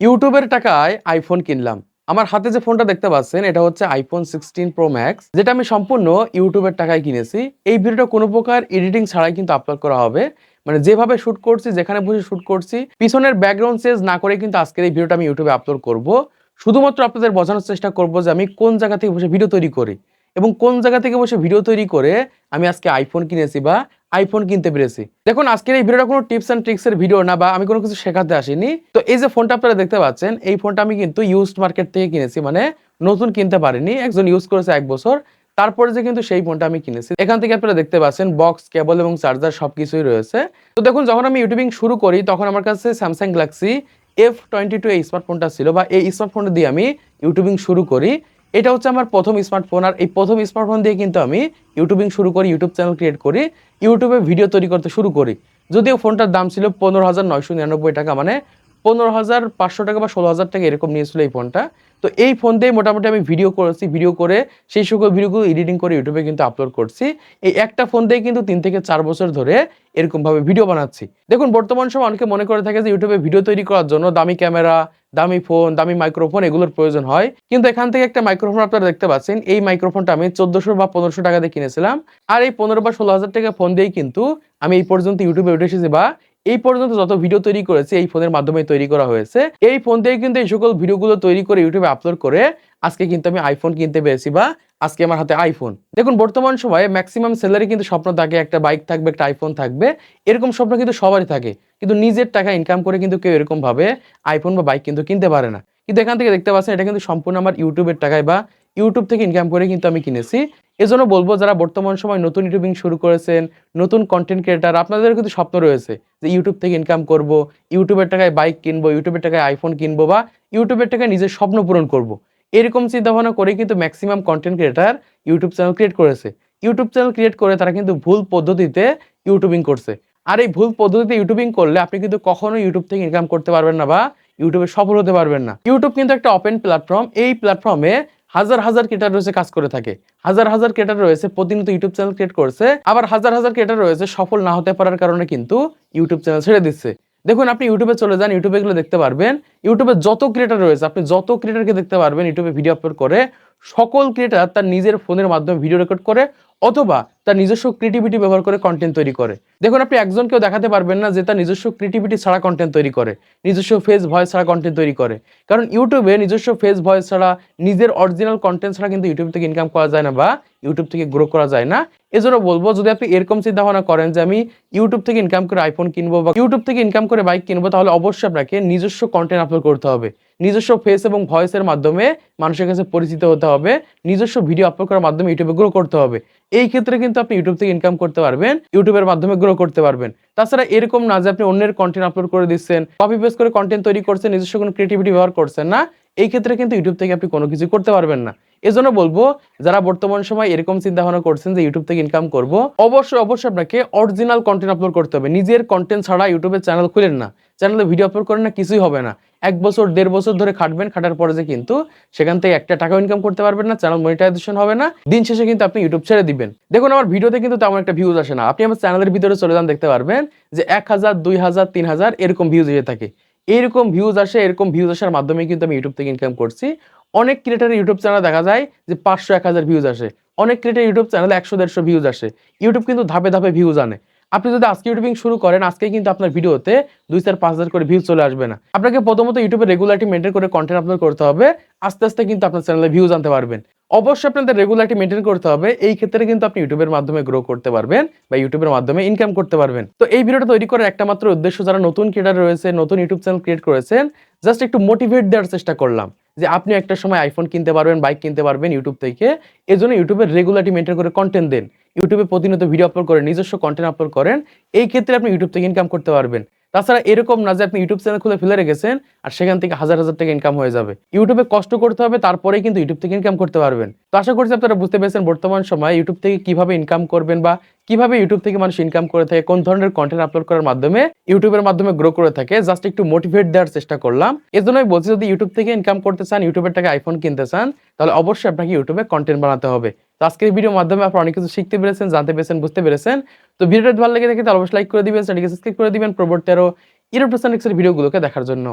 ইউটিউবের টাকায় আইফোন কিনলাম। আমার হাতে যে ফোনটা দেখতে পাচ্ছেন এটা হচ্ছে আইফোন 16 প্রো ম্যাক্স, যেটা আমি সম্পূর্ণ ইউটিউবের টাকায় কিনেছি। এই ভিডিওটা কোনো প্রকার এডিটিং ছাড়াই কিন্তু আপলোড করা হবে। মানে যেভাবে শুট করছি, যেখানে বসে শুট করছি, পিছনের ব্যাকগ্রাউন্ড চেঞ্জ না করে কিন্তু আজকের এই ভিডিওটা আমি ইউটিউবে আপলোড করব। শুধুমাত্র আপনাদের বোঝানোর চেষ্টা করব যে আমি কোন জায়গা থেকে বসে ভিডিও তৈরি করি এবং কোন জায়গা থেকে বসে ভিডিও তৈরি করে আমি আজকে আইফোন কিনেছি বা আইফোন কিনতে পেরেছি। দেখুন, আজকের এই ভিডিওটা কোনো টিপস এন্ড ট্রিক্স এর ভিডিও না, বা আমি কোনো কিছু শেখাতে আসিনি। তো এই যে ফোনটা আপনারা দেখতে পাচ্ছেন, এই ফোনটা আমি কিন্তু ইউজড মার্কেট থেকে কিনেছি, মানে নতুন কিনতে পারিনি। একজন ইউজ করেছে 1 বছর, তারপরে যে কিন্তু সেই ফোনটা আমি কিনেছি। এখান থেকে আপনারা দেখতে পাচ্ছেন বক্স, কেবল এবং চার্জার সবকিছুই রয়েছে। তো দেখুন, যখন আমি ইউটিউবিং শুরু করি তখন আমার কাছে স্যামসাং গ্যালাক্সি F22 এই স্মার্টফোনটা ছিল, বা এই স্মার্টফোনটা দিয়ে আমি ইউটিউবিং শুরু করি। এটা হচ্ছে আমার প্রথম স্মার্টফোন, আর এই প্রথম স্মার্টফোন দিয়ে কিন্তু আমি ইউটিউবিং শুরু করি, ইউটিউব চ্যানেল ক্রিয়েট করি, ইউটিউবে ভিডিও তৈরি করতে শুরু করি। যদিও ফোনটার দাম ছিল 15,999 টাকা, মানে 15,500 টাকা বা 16,000 টাকা এরকম নিয়েছিল এই ফোনটা। তো এই ফোন দিয়ে মোটামুটি আমি ভিডিও করেছি, ভিডিও করে সেই সকল ভিডিওগুলো এডিটিং করে ইউটিউবে কিন্তু আপলোড করছি। এই একটা ফোন দিয়ে কিন্তু 3 থেকে 4 বছর ধরে এরকমভাবে ভিডিও বানাচ্ছি। দেখুন, বর্তমান সময় অনেকে মনে করে থাকে যে ইউটিউবে ভিডিও তৈরি করার জন্য দামি ক্যামেরা, দামি ফোন, দামি মাইক্রোফোন এগুলোর প্রয়োজন হয়। কিন্তু এখান থেকে একটা মাইক্রোফোন আপনারা দেখতে পাচ্ছেন, এই মাইক্রোফোনটা আমি 1400 বা 1500 টাকা দিয়ে কিনেছিলাম। আর এই 15 বা 16,000 টাকা ফোন দিয়েই কিন্তু আমি এই পর্যন্ত ইউটিউবে উঠে এসেছি, বা এই পর্যন্ত যত ভিডিও তৈরি করেছি এই ফোনের মাধ্যমে তৈরি করা হয়েছে। এই ফোন দিয়ে কিন্তু এই সকল ভিডিওগুলো তৈরি করে ইউটিউবে আপলোড করে আজকে কিন্তু আমি আইফোন কিনতে পেরেছি, বা আজকে আমার হাতে আইফোন। দেখুন, বর্তমান সময়ে ম্যাক্সিমাম সেলারই কিন্তু স্বপ্ন থাকে একটা বাইক থাকবে, একটা আইফোন থাকবে। এরকম স্বপ্ন কিন্তু সবারই থাকে, কিন্তু নিজের টাকা ইনকাম করে কিন্তু কেউ এরকম ভাবে আইফোন বা বাইক কিন্তু কিনতে পারে না। কিন্তু এখান থেকে দেখতে পাচ্ছেন এটা কিন্তু সম্পূর্ণ আমার ইউটিউবের টাকায় বা ইউটিউব থেকে ইনকাম করে কিন্তু আমি কিনেছি। এজন্য বলবো, যারা বর্তমান সময় নতুন ইউটিউবিং শুরু করেছেন, নতুন কন্টেন্ট ক্রিয়েটার, আপনাদের কিন্তু স্বপ্ন রয়েছে যে ইউটিউব থেকে ইনকাম করব, ইউটিউবের টাকায় বাইক কিনবো, ইউটিউবের টাকায় আইফোন কিনবো, বা ইউটিউবের টাকায় নিজের স্বপ্ন পূরণ করব। এরকম চিন্তা ভাবনা করে কিন্তু maximum content creator YouTube channel create করেছে। ইউটিউব চ্যানেল ক্রিয়েট করে তারা কিন্তু ভুল পদ্ধতিতে ইউটিউবিং করছে। আর এই ভুল পদ্ধতিতে ইউটিউবিং করলে আপনি কিন্তু কখনো ইউটিউব থেকে ইনকাম করতে পারবেন না, বা ইউটিউবে সফল হতে পারবেন না। ইউটিউব কিন্তু একটা ওপেন প্ল্যাটফর্ম। এই প্ল্যাটফর্মে হাজার হাজার ক্রিয়েটার রয়েছে, কাজ করে থাকে। হাজার হাজার ক্রিয়েটার রয়েছে প্রতিনিয়ত ইউটিউব চ্যানেল ক্রিয়েট করছে। আবার হাজার হাজার ক্রিয়েটার রয়েছে সফল না হতে পারার কারণে কিন্তু ইউটিউব চ্যানেল ছেড়ে দিচ্ছে। দেখুন, আপনি ইউটিউবে চলে যান, ইউটিউবে এগুলো দেখতে পারবেন। ইউটিউবে যত ক্রিয়েটার রয়েছে, আপনি যত ক্রিয়েটারকে দেখতে পারবেন ইউটিউবে ভিডিও আপলোড করে। সকল ক্রিয়েটার তার নিজের ফোনের মাধ্যমে ভিডিও রেকর্ড করে, অথবা তার নিজস্ব ক্রিয়েটিভিটি ব্যবহার করে কন্টেন্ট তৈরি করে। দেখুন, আপনি একজনকেও দেখাতে পারবেন না যে তার নিজস্ব ক্রিয়েটিভিটি ছাড়া কন্টেন্ট তৈরি করে, নিজস্ব ফেস ভয়েস ছাড়া কন্টেন্ট তৈরি করে। কারণ ইউটিউবে নিজস্ব ফেস ভয়েস ছাড়া, নিজের অরিজিনাল কন্টেন্ট ছাড়া কিন্তু ইউটিউব থেকে ইনকাম করা যায় না, বা ইউটিউব থেকে গ্রো করা যায় না। এজন্য বলবো, যদি আপনি এরকম চিন্তা ভাবনা করেন যে আমি ইউটিউব থেকে ইনকাম করে আইফোন কিনবো বা ইউটিউব থেকে ইনকাম করে বাইক কিনবো, তাহলে অবশ্যই আপনাকে নিজস্ব কন্টেন্ট আপলোড করতে হবে। নিজস্ব ফেস এবং ভয়েসের মাধ্যমে মানুষের কাছে পরিচিত হতে হবে। নিজস্ব ভিডিও আপলোড করার মাধ্যমে ইউটিউবে গ্রো করতে হবে। এই ক্ষেত্রে কিন্তু আপনি ইউটিউব থেকে ইনকাম করতে পারবেন, ইউটিউবের মাধ্যমে গ্রো করতে পারবেন। তাছাড়া এরকম না যে আপনি অন্যের কন্টেন্ট আপলোড করে দিচ্ছেন, কপি পেস্ট করে কন্টেন্ট তৈরি করছেন, নিজস্ব কোনো ক্রিয়েটিভিটি ব্যবহার করছেন না। এই ক্ষেত্রে কিন্তু ইউটিউব থেকে আপনি কোনো কিছু করতে পারবেন না। এজন্য বলবো, যারা বর্তমান সময় এরকম চিন্তা ভাবনা করছেন যে ইউটিউব থেকে ইনকাম করব, অবশ্যই অবশ্যই আপনাকে অরিজিনাল কন্টেন্ট আপলোড করতে হবে। নিজের কন্টেন্ট ছাড়া ইউটিউবে চ্যানেল খুলেন না, চ্যানেলে ভিডিও আপলোড করেন না, কিছুই হবে না। 1 বছর 1.5 বছর ধরে খাটবেন, খাটার পরে যে কিন্তু সেখান থেকে একটা টাকাও ইনকাম করতে পারবেন না, চ্যানেল মনিটাইজেশন হবে না, দিন শেষে কিন্তু আপনি ইউটিউব ছেড়ে দিবেন। দেখুন, আমার ভিডিওতে কিন্তু তেমন একটা ভিউজ আসে না। আপনি আমার চ্যানেলের ভিতরে চলে যান, দেখতে পারবেন যে 1000, 2000, 3000 এরকম ভিউজ এসে থাকে। এরকম ভিউজ আসে, এরকম ভিউজ আসার মাধ্যমে কিন্তু আমি ইউটিউব থেকে ইনকাম করছি। অনেক ক্রিয়েটরের ইউটিউব চ্যানেল দেখা যায় যে 500, 1000 ভিউজ আসে। অনেক ক্রিয়েটর ইউটিউব চ্যানেলে 100, 150 ভিউজ আসে। ইউটিউব কিন্তু ধাপে ধাপে ভিউজ আনে। আপনি যদি আজকে ইউটিউবিং শুরু করেন, আজকে কিন্তু আপনার ভিডিওতে 2, 4, 5 হাজার করে ভিউজ চলে আসবে না। আপনাকে প্রথমত ইউটিউবে রেগুলারিটি মেইনটেইন করে কন্টেন্ট আপলোড করতে হবে। আস্তে আস্তে কিন্তু আপনার চ্যানেলে ভিউজ আনতে পারবেন। অবশ্যই আপনাদের রেগুলারিটি মেইনটেইন করতে হবে। এই ক্ষেত্রে কিন্তু আপনি ইউটিউবের মাধ্যমে গ্রো করতে পারবেন, বা ইউটিউবের মাধ্যমে ইনকাম করতে পারবেন। তো এই ভিডিওটা তৈরি করার একটা মাত্র উদ্দেশ্য, যারা নতুন ক্রিয়েটর রয়েছে, নতুন ইউটিউব চ্যানেল ক্রিয়েট করেছেন, জাস্ট একটু মোটিভেট দেওয়ার চেষ্টা করলাম যে আপনি একটা সময় আইফোন কিনতে পারবেন, বাইক কিনতে পারবেন ইউটিউব থেকে। এজন্য ইউটিউবের রেগুলারিটি মেইনটেইন করে কন্টেন্ট দেন। ইউটিউবে প্রতিনিয়ত ভিডিও আপলোড করেন, নিজস্ব কন্টেন্ট আপলোড করেন। এই ক্ষেত্রে আপনি ইউটিউব থেকে ইনকাম করতে পারবেন। তাছাড়া এরকম না যে আপনি ইউটিউব চ্যানেল খুলে ফেলে রেখেছেন আর সেখান থেকে হাজার হাজার টাকা ইনকাম হয়ে যাবে। ইউটিউবে কষ্ট করতে হবে, তারপরেই কিন্তু ইউটিউব থেকে ইনকাম করতে পারবেন। তো আশা করছি আপনারা বুঝতে পেরেছেন বর্তমান সময়ে ইউটিউব থেকে কিভাবে ইনকাম করবেন, বা কিভাবে ইউটিউব থেকে মানুষ ইনকাম করে থাকে, কোন ধরনের কন্টেন্ট আপলোড করার মাধ্যমে ইউটিউবের মাধ্যমে গ্রো করে থাকে। জাস্ট একটু মোটিভেট দেওয়ার চেষ্টা করলাম। এজন্যই বলছি, যদি ইউটিউব থেকে ইনকাম করতে চান, ইউটিউবের টাকা আইফোন কিনতে চান, তাহলে অবশ্যই আপনাকে ইউটিউবে কন্টেন্ট বানাতে হবে। তো আজকের ভিডিওর মাধ্যমে আপনারা অনেক কিছু শিখতে পেরেছেন, জানতে পেরেছেন, বুঝতে পেরেছেন। তো ভিডিওটা ভালো লেগে থাকে তাহলে অবশ্যই লাইক করে দিবেন, চ্যানেলকে সাবস্ক্রাইব করে দিবেন পরবর্তী আরো ইউটিউব ভিডিওগুলোকে দেখার জন্য।